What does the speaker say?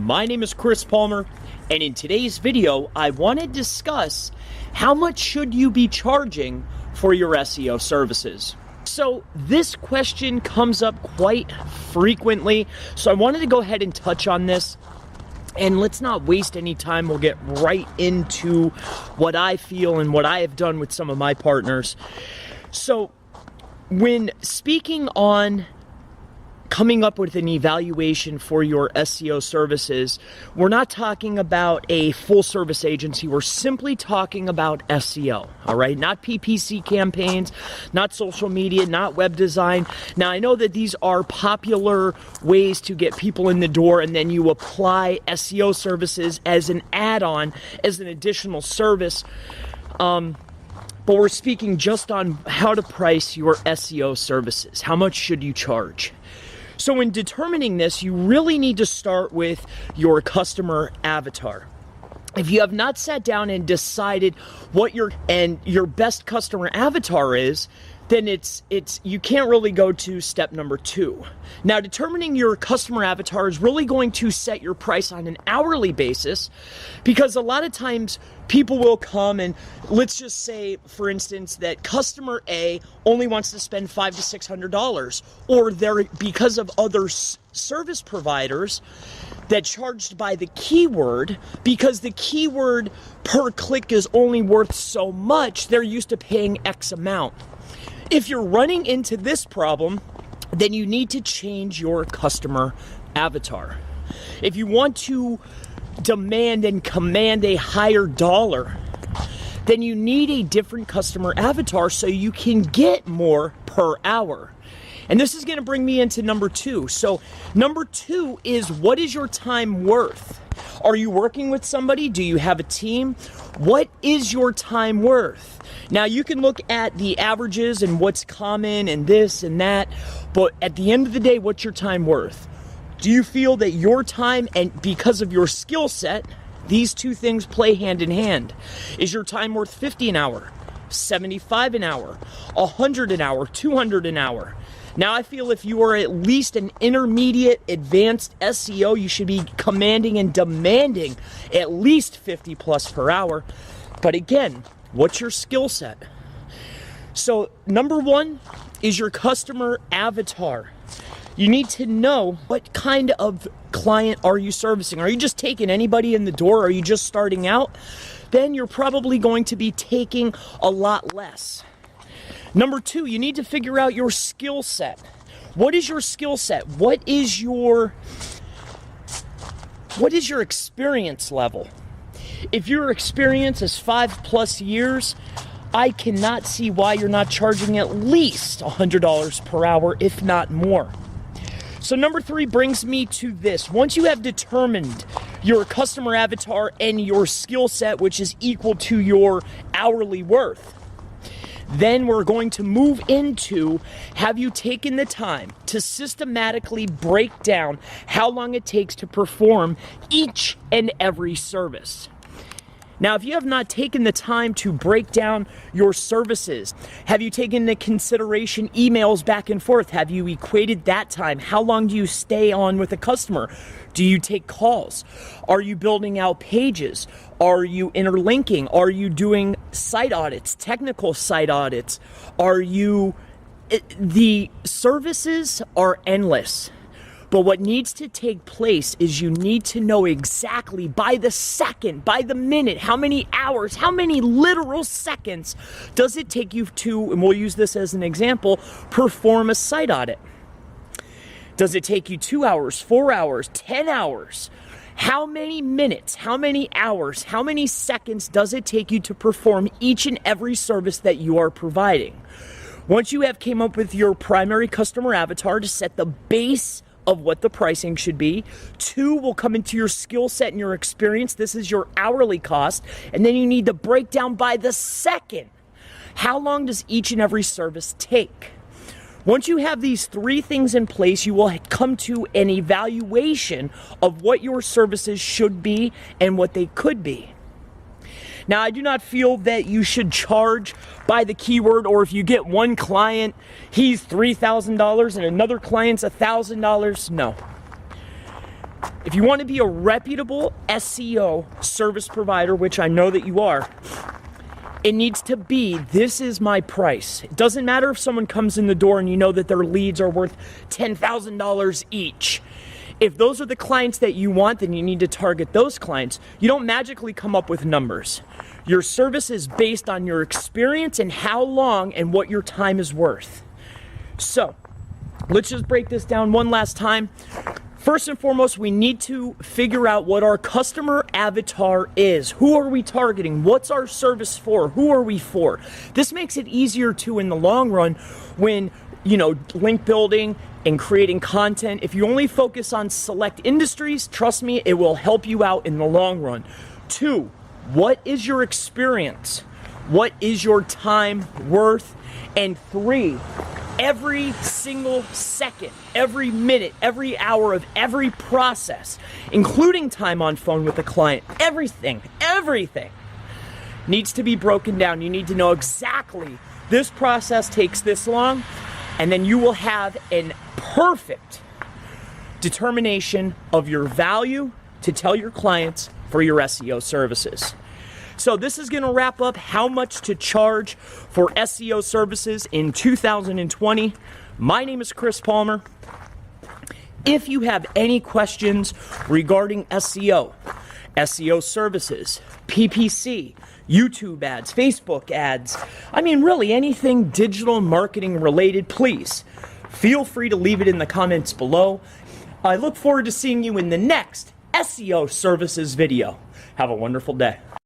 My name is Chris Palmer, and in today's video, I want to discuss how much should you be charging for your SEO services. So this question comes up quite frequently, so I wanted to go ahead and touch on this. And let's not waste any time. We'll get right into what I feel and what I have done with some of my partners. So when speaking on coming up with an evaluation for your SEO services, we're not talking about a full service agency. We're simply talking about SEO, all right? Not PPC campaigns, not social media, not web design. Now, I know that these are popular ways to get people in the door, and then you apply SEO services as an add-on, as an additional service. But we're speaking just on how to price your SEO services. How much should you charge? So in determining this, you really need to start with your customer avatar. If you have not sat down and decided what your best customer avatar is, then you can't really go to step number 2. Now, determining your customer avatar is really going to set your price on an hourly basis, because a lot of times people will come and let's just say, for instance, that customer A only wants to spend $500 to $600, or because of other service providers that charged by the keyword, because the keyword per click is only worth so much, they're used to paying X amount. If you're running into this problem, then you need to change your customer avatar. If you want to demand and command a higher dollar, then you need a different customer avatar so you can get more per hour. And this is going to bring me into number 2. So number 2 is, what is your time worth? Are you working with somebody? Do you have a team? What is your time worth? Now, you can look at the averages and what's common and this and that, but at the end of the day, what's your time worth? Do you feel that your time, and because of your skill set, these two things play hand in hand? Is your time worth $50 an hour, $75 an hour, $100 an hour, $200 an hour? Now, I feel if you are at least an intermediate advanced SEO, you should be commanding and demanding at least 50 plus per hour. But again, what's your skill set? So number 1 is your customer avatar. You need to know, what kind of client are you servicing? Are you just taking anybody in the door? Are you just starting out? Then you're probably going to be taking a lot less. Number 2, you need to figure out your skill set. What is your skill set? What is your experience level? If your experience is 5+ years, I cannot see why you're not charging at least $100 per hour, if not more. So number 3 brings me to this. Once you have determined your customer avatar and your skill set, which is equal to your hourly worth, then we're going to move into, have you taken the time to systematically break down how long it takes to perform each and every service? Now, if you have not taken the time to break down your services, have you taken into consideration emails back and forth? Have you equated that time? How long do you stay on with a customer? Do you take calls? Are you building out pages? Are you interlinking? Are you doing site audits, technical site audits? The services are endless. But what needs to take place is you need to know exactly by the second, by the minute, how many hours, how many literal seconds does it take you to, and we'll use this as an example, perform a site audit. Does it take you 2 hours, 4 hours, 10 hours? How many minutes, how many hours, how many seconds does it take you to perform each and every service that you are providing? Once you have came up with your primary customer avatar to set the base of what the pricing should be, 2 will come into your skill set and your experience. This is your hourly cost. And then you need to break down by the second. How long does each and every service take? Once you have these 3 things in place, you will come to an evaluation of what your services should be and what they could be. Now, I do not feel that you should charge by the keyword, or if you get one client, he's $3,000 and another client's $1,000. No. if you want to be a reputable SEO service provider, which I know that you are, it needs to be, this is my price. It doesn't matter if someone comes in the door and you know that their leads are worth $10,000 each. If those are the clients that you want, then you need to target those clients. You don't magically come up with numbers. Your service is based on your experience and how long and what your time is worth. So, let's just break this down one last time. First and foremost, we need to figure out what our customer avatar is. Who are we targeting? What's our service for? Who are we for? This makes it easier to, in the long run, when, link building and creating content. If you only focus on select industries, trust me, it will help you out in the long run. 2, what is your experience? What is your time worth? And 3, every single second, every minute, every hour of every process, including time on phone with the client, everything needs to be broken down. You need to know exactly this process takes this long, and then you will have a perfect determination of your value to tell your clients for your SEO services. So this is going to wrap up how much to charge for SEO services in 2020. My name is Chris Palmer. If you have any questions regarding SEO, SEO services, PPC, YouTube ads, Facebook ads, really anything digital marketing related, please feel free to leave it in the comments below. I look forward to seeing you in the next SEO services video. Have a wonderful day.